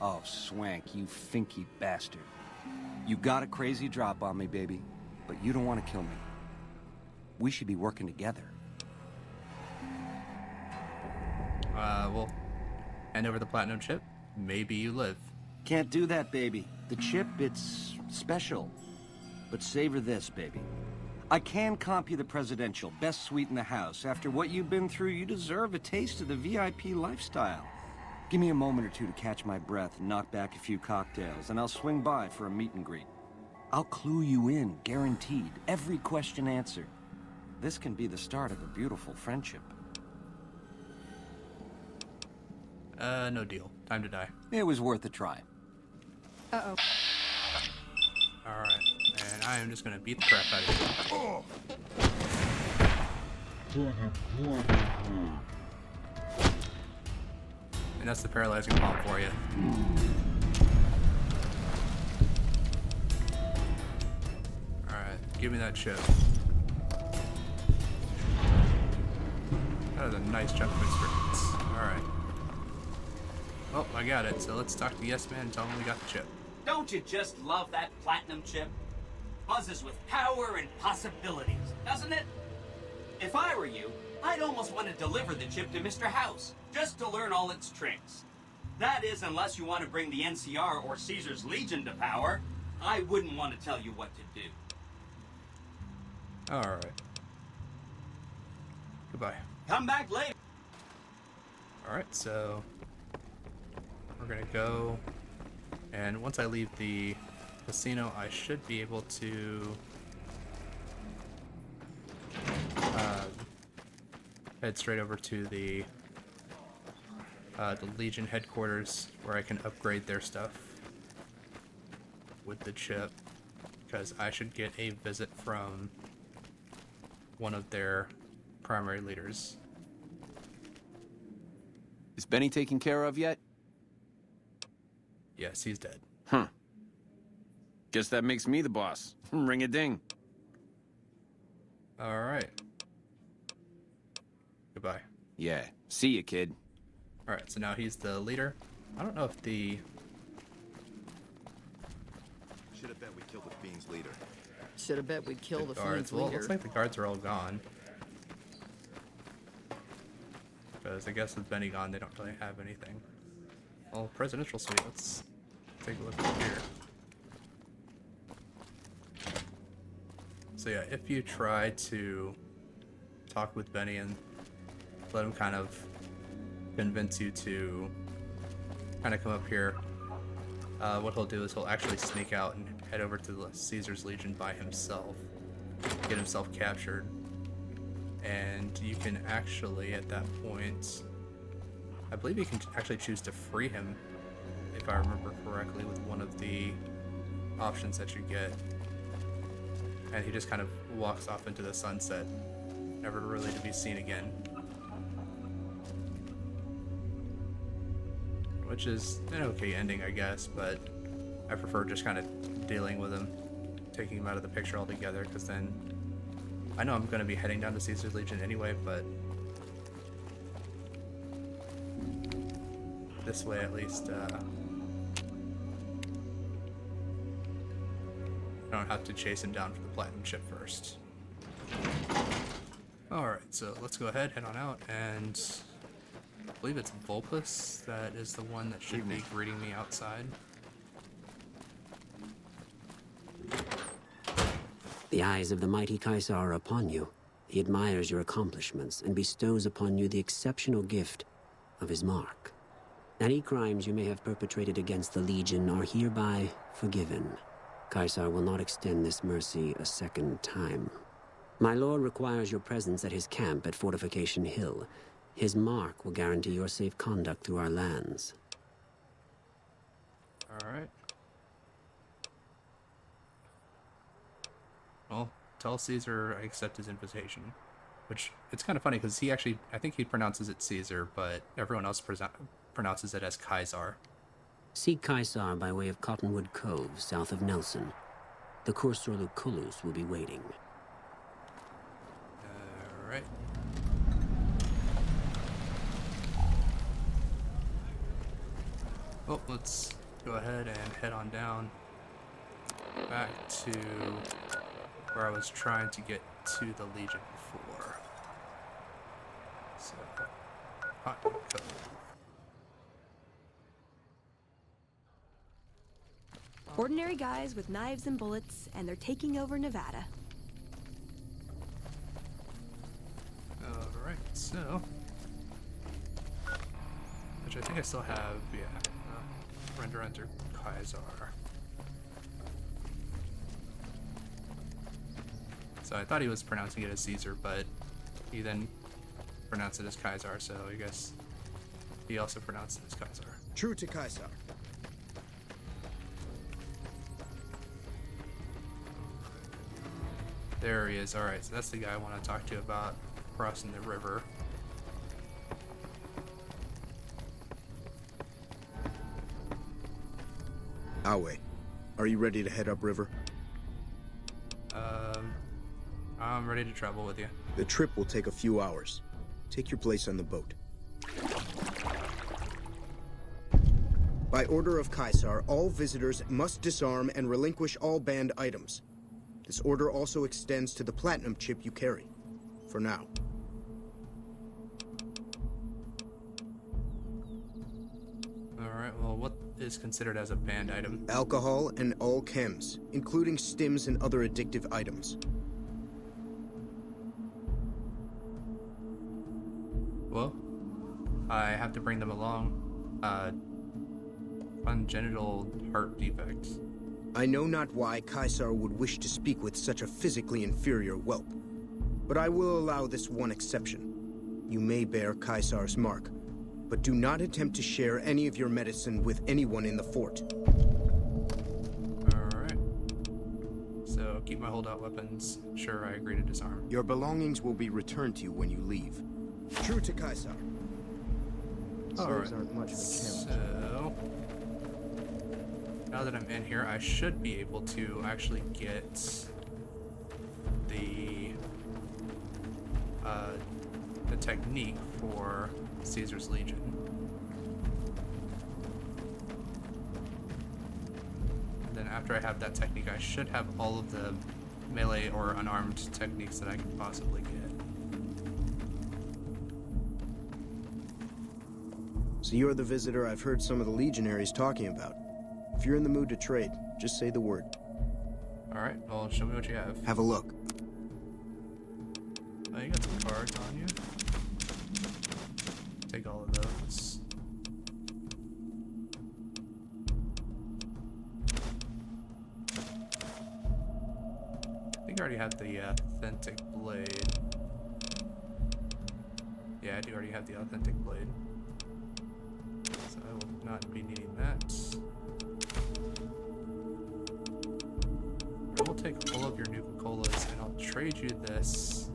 Oh, Swank, you finky bastard. You got a crazy drop on me, baby, but you don't want to kill me. We should be working together. Well, hand over the platinum chip. Maybe you live. Can't do that, baby. The chip, it's special. But savor this, baby. I can comp you the presidential, best suite in the house. After what you've been through, you deserve a taste of the VIP lifestyle. Give me a moment or two to catch my breath and knock back a few cocktails, and I'll swing by for a meet and greet. I'll clue you in, guaranteed. Every question answered. This can be the start of a beautiful friendship. No deal. Time to die. It was worth a try. Uh-oh. Alright, and I am just gonna beat the crap out of you. And that's the paralyzing palm for you. Alright, give me that chip. That was a nice chunk of experience. Alright. Oh, I got it, so let's talk to Yes Man and tell him we got the chip. Don't you just love that platinum chip? Buzzes with power and possibilities, doesn't it? If I were you, I'd almost want to deliver the chip to Mr. House, just to learn all its tricks. That is, unless you want to bring the NCR or Caesar's Legion to power. I wouldn't want to tell you what to do. Alright. Goodbye. Come back later. Alright, so we're gonna go, and once I leave the casino, I should be able to head straight over to the Legion headquarters, where I can upgrade their stuff with the chip, because I should get a visit from one of their primary leaders. Is Benny taken care of yet? Yes, he's dead. Huh. Guess that makes me the boss. Ring a ding. Alright. Goodbye. Yeah. See ya, kid. Alright, so now he's the leader. I don't know if the... Should have bet we killed the Fiend's leader. Should have bet we'd kill the guards. Fiend's Well, it leader. looks like the guards are all gone. Because I guess with Benny gone, they don't really have anything. Well, presidential suite. Let's take a look up here. So yeah, if you try to talk with Benny and let him kind of convince you to kind of come up here. What he'll do is he'll actually sneak out and head over to the Caesar's Legion by himself, get himself captured, and you can actually, at that point, I believe you can actually choose to free him, if I remember correctly, with one of the options that you get. And he just kind of walks off into the sunset, never really to be seen again. Which is an okay ending, I guess, but I prefer just kind of dealing with him, taking him out of the picture altogether, because then I know I'm going to be heading down to Caesar's Legion anyway, but this way at least I don't have to chase him down for the platinum chip first. Alright, so let's go ahead, head on out, and I believe it's Vulpus that is the one that should be greeting me outside. The eyes of the mighty Caesar are upon you. He admires your accomplishments and bestows upon you the exceptional gift of his mark. Any crimes you may have perpetrated against the Legion are hereby forgiven. Caesar will not extend this mercy a second time. My lord requires your presence at his camp at Fortification Hill. His mark will guarantee your safe conduct through our lands. Alright. Well, tell Caesar I accept his invitation. Which, it's kind of funny because he actually, I think he pronounces it Caesar, but everyone else pronounces it as Caesar. Seek Caesar by way of Cottonwood Cove, south of Nelson. The Cursor Lucullus will be waiting. Alright. Well, let's go ahead and head on down back to where I was trying to get to the Legion before. So, Cottonwood Cove. Ordinary guys with knives and bullets, and they're taking over Nevada. Alright, so... which I think I still have, yeah. Render enter Caesar. So I thought he was pronouncing it as Caesar, but he then pronounced it as Caesar, so I guess he also pronounced it as Caesar. True to Caesar. There he is. Alright, so that's the guy I want to talk to about crossing the river. Awe, are you ready to head upriver? I'm ready to travel with you. The trip will take a few hours. Take your place on the boat. By order of Caesar, all visitors must disarm and relinquish all banned items. This order also extends to the platinum chip you carry. For now. Alright, well, what is considered as a banned item? Alcohol and all chems, including stims and other addictive items. Well, I have to bring them along. Congenital heart defect. I know not why Caesar would wish to speak with such a physically inferior whelp, but I will allow this one exception. You may bear Caesar's mark, but do not attempt to share any of your medicine with anyone in the fort. Alright. So, keep my holdout weapons. Sure, I agree to disarm. Your belongings will be returned to you when you leave. True to Caesar. Alright, so... now that I'm in here, I should be able to actually get the technique for Caesar's Legion. And then after I have that technique, I should have all of the melee or unarmed techniques that I can possibly get. So you're the visitor I've heard some of the legionaries talking about. If you're in the mood to trade, just say the word. Alright, well, show me what you have. Have a look. Oh, you got some cards. guards on you. Take all of those. I think I already have the authentic blade. Yeah, I do already have the authentic blade. So I will not be needing that. I will take all of your Nuka-Colas and I'll trade you this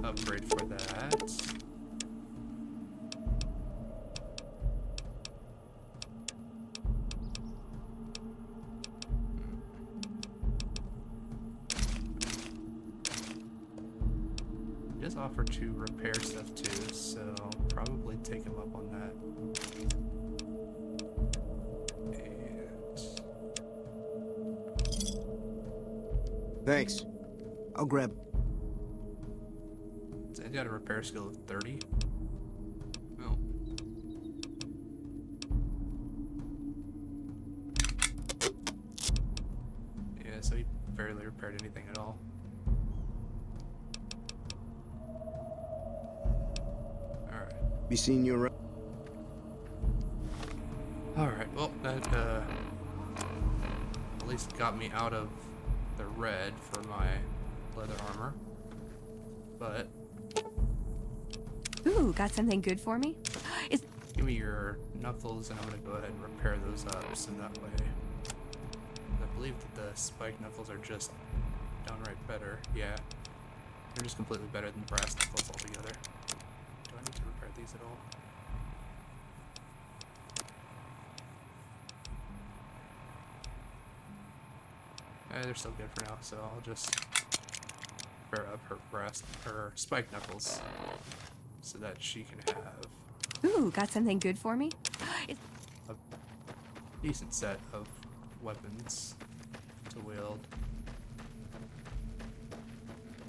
upgrade for that. He does offer to repair stuff too, so I'll probably take him up on that. Thanks. I'll grab. I got a repair skill of 30. Oh. Yeah, so he barely repaired anything at all. Alright. Be seeing you around. Alright, well, that at least got me out of the red for my leather armor. But Ooh, got something good for me? give me your knuckles and I'm gonna go ahead and repair those up so that way. I believe that the spike knuckles are just downright better. Yeah. They're just completely better than brass knuckles altogether. Do I need to repair these at all? They're still good for now, so I'll just repair up her spike knuckles so that she can have Ooh, got something good for me? a decent set of weapons to wield.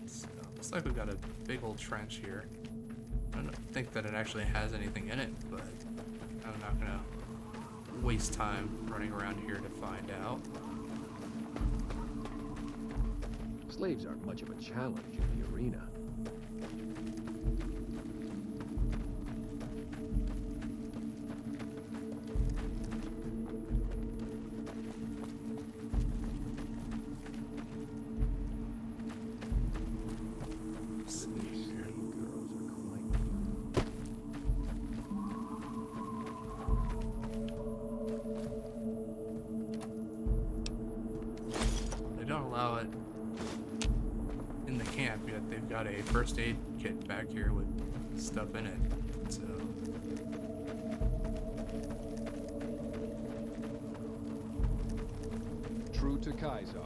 So, looks like we've got a big old trench here. I don't think that it actually has anything in it, but I'm not gonna waste time running around here to find out. Slaves aren't much of a challenge in the arena. They don't allow it in the camp, yet they've got a first aid kit back here with stuff in it. So True to Kaiser.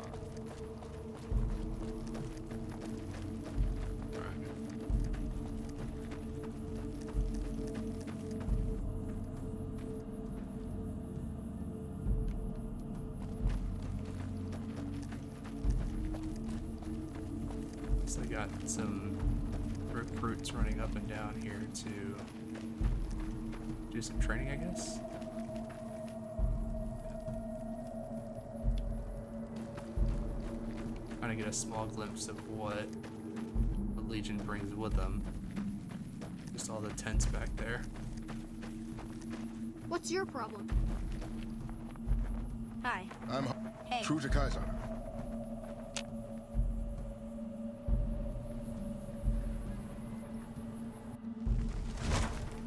So I got some recruits running up and down here to do some training, I guess. Trying to get a small glimpse of what the Legion brings with them. Just all the tents back there. What's your problem? Hi. I'm Hey. true to Kaiser.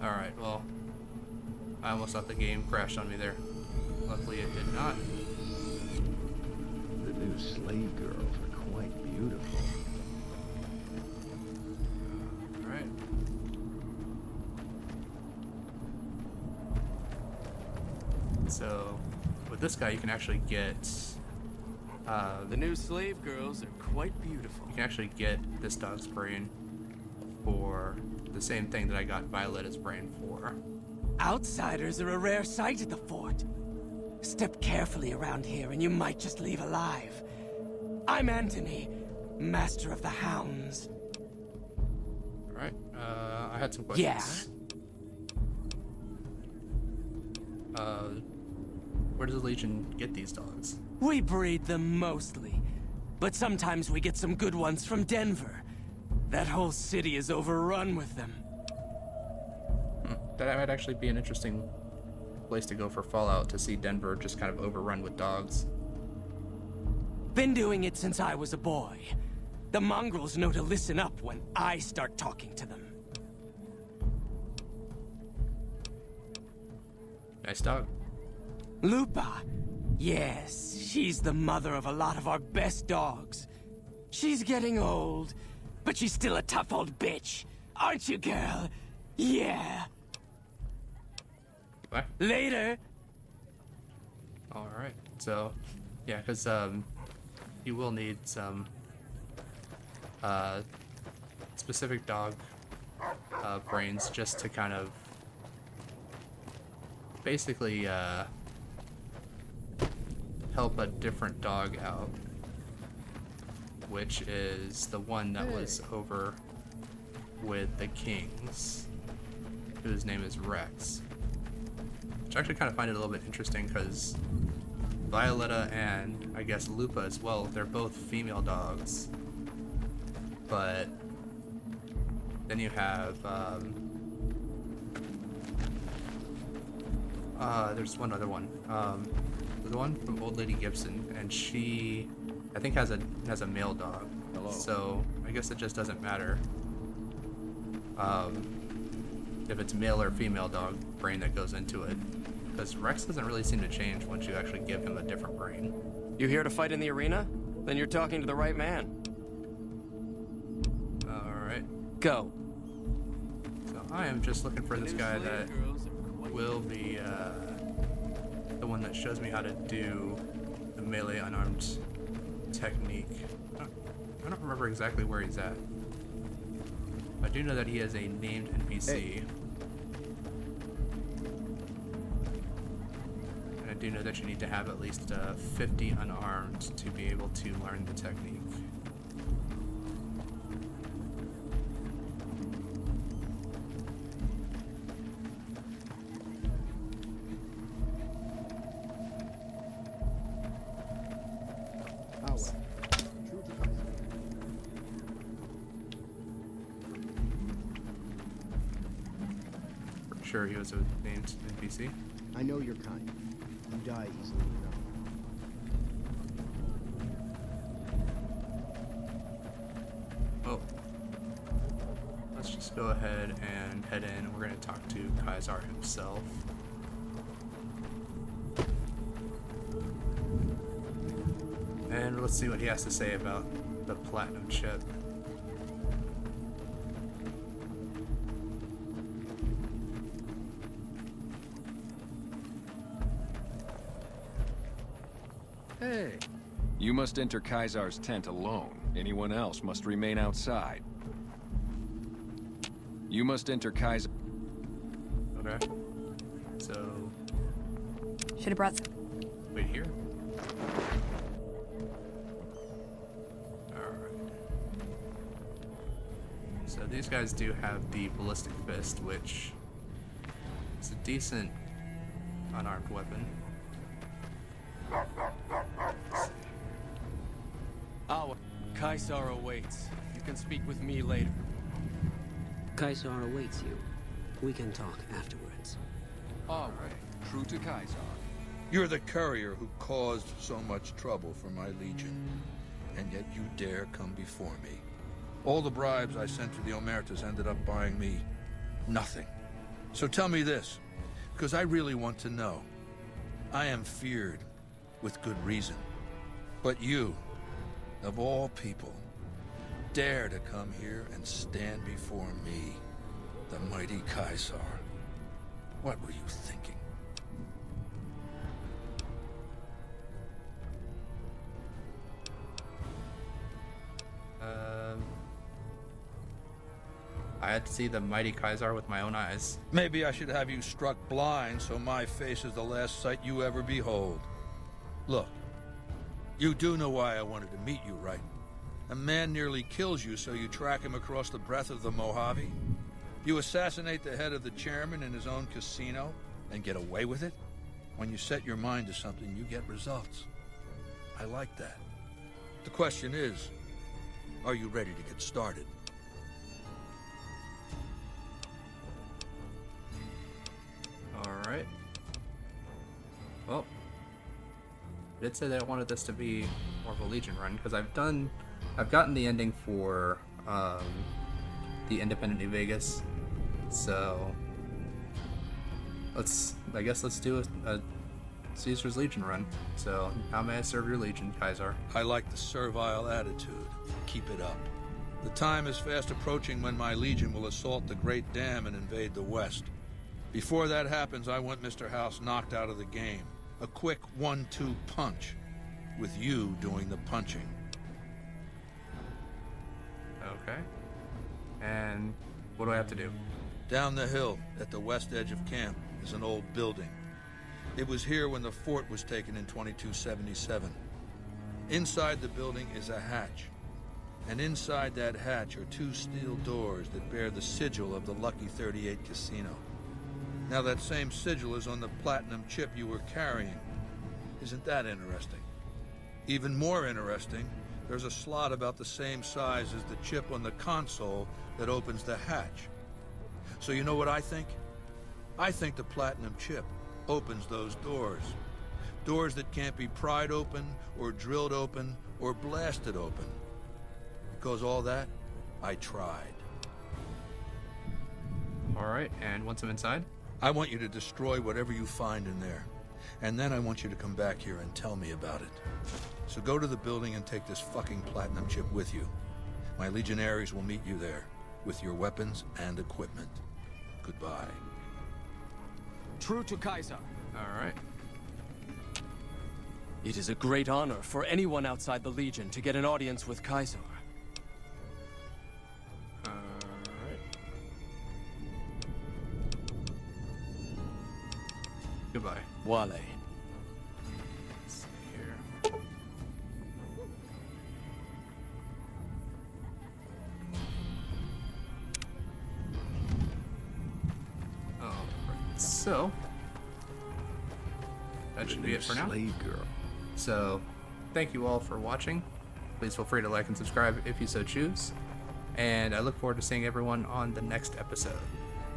Alright, well, I almost thought the game crashed on me there. Luckily it did not. The new slave girls are quite beautiful. Alright. So, with this guy you can actually get... the new slave girls are quite beautiful. You can actually get this dog's brain for the same thing that I got Violetta's brain for. Outsiders are a rare sight at the fort. Step carefully around here and you might just leave alive. I'm Anthony, master of the hounds. Alright, I had some questions. Yeah? Where does the Legion get these dogs? We breed them mostly. But sometimes we get some good ones from Denver. That whole city is overrun with them. That might actually be an interesting place to go for Fallout, to see Denver just kind of overrun with dogs. Been doing it since I was a boy. The mongrels know to listen up when I start talking to them. Nice dog. Lupa. Yes, she's the mother of a lot of our best dogs. She's getting old, but she's still a tough old bitch. Aren't you, girl? Yeah. What? Later. Alright, so, yeah, because, you will need some, specific dog, brains just to kind of basically, help a different dog out, which is the one that was over with the Kings, whose name is Rex. Which I actually kind of find it a little bit interesting because Violetta and I guess Lupa as well, they're both female dogs. But then you have, there's one other one. The one from Old Lady Gibson, and she, I think, has a male dog. Hello. So I guess it just doesn't matter if it's male or female dog brain that goes into it, because Rex doesn't really seem to change once you actually give him a different brain. You here to fight in the arena? Then you're talking to the right man. All right. Go. So I am just looking for this guy that will be the one that shows me how to do the melee unarmed technique. I don't remember exactly where he's at. I do know that he is a named NPC. Hey. And I do know that you need to have at least 50 unarmed to be able to learn the technique. Sure, he was a named NPC. I know your kind. You die easily enough. Oh. Let's just go ahead and head in. We're going to talk to Caesar himself. And let's see what he has to say about the platinum chip. Hey. You must enter Caesar's tent alone. Anyone else must remain outside. You must enter Caesar. Okay. So. Should have brought some. Wait here. Alright. So these guys do have the ballistic fist, which is a decent unarmed weapon. Awa, Caesar awaits. You can speak with me later. Caesar awaits you. We can talk afterwards. All right. True to Caesar. You're the courier who caused so much trouble for my legion, and yet you dare come before me. All the bribes I sent to the Omertas ended up buying me nothing. So tell me this, because I really want to know. I am feared with good reason, but you, of all people, dare to come here and stand before me, the mighty Caesar. What were you thinking? I had to see the mighty Caesar with my own eyes. Maybe I should have you struck blind so my face is the last sight you ever behold. Look, you do know why I wanted to meet you, right? A man nearly kills you, so you track him across the breadth of the Mojave? You assassinate the head of the chairman in his own casino and get away with it? When you set your mind to something, you get results. I like that. The question is, are you ready to get started? Alright. Well, I did say that I wanted this to be more of a Legion run, because I've gotten the ending for the Independent New Vegas, so I guess let's do a Caesar's Legion run. So, how may I serve your Legion, Caesar? I like the servile attitude. Keep it up. The time is fast approaching when my Legion will assault the Great Dam and invade the West. Before that happens, I want Mr. House knocked out of the game. A quick 1-2 punch, with you doing the punching. Okay. And what do I have to do? Down the hill, at the west edge of camp, is an old building. It was here when the fort was taken in 2277. Inside the building is a hatch. And inside that hatch are 2 steel doors that bear the sigil of the Lucky 38 Casino. Now that same sigil is on the platinum chip you were carrying. Isn't that interesting? Even more interesting, there's a slot about the same size as the chip on the console that opens the hatch. So you know what I think? I think the platinum chip opens those doors. Doors that can't be pried open, or drilled open, or blasted open. Because all that, I tried. Alright, and once I'm inside? I want you to destroy whatever you find in there. And then I want you to come back here and tell me about it. So go to the building and take this fucking platinum chip with you. My legionaries will meet you there, with your weapons and equipment. Goodbye. True to Kaiser. Alright. It is a great honor for anyone outside the Legion to get an audience with Kaiser. Alright. Goodbye. Wale. Let's see here. Alright, so that should be it for now. Slave girl. So, thank you all for watching. Please feel free to like and subscribe if you so choose. And I look forward to seeing everyone on the next episode.